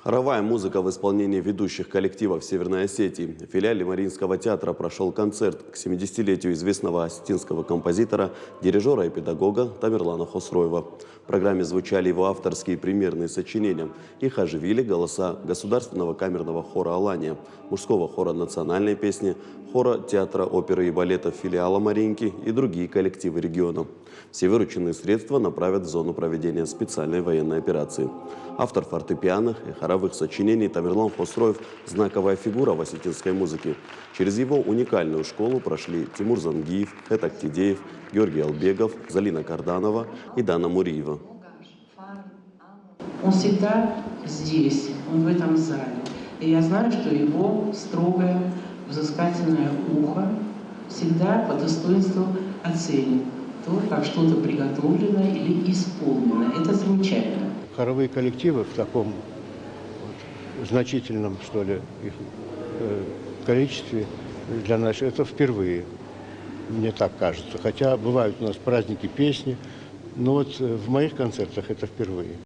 Хоровая музыка в исполнении ведущих коллективов Северной Осетии. В филиале Мариинского театра прошел концерт к 70-летию известного осетинского композитора, дирижера и педагога Тамерлана Хосроева. В программе звучали его авторские премьерные сочинения. Их оживили голоса Государственного камерного хора «Алания», мужского хора национальной песни, хора театра оперы и балета филиала Мариинки и другие коллективы региона. Все вырученные средства направят в зону проведения специальной военной операции. Автор фортепианных и хоровых сочинений Тамерлан Хосроев – знаковая фигура в осетинской музыке. Через его уникальную школу прошли Тимур Зангиев, Хетак Тидеев, Георгий Албегов, Залина Карданова и Дана Муриева. Он всегда здесь, он в этом зале. И я знаю, что его строгое, взыскательное ухо всегда по достоинству оценит то, как что-то приготовлено или исполнено. Это замечательно. Хоровые коллективы в таком значительном, что ли, их количестве для нас это впервые, мне так кажется. Хотя бывают у нас праздники песни, но вот в моих концертах это впервые.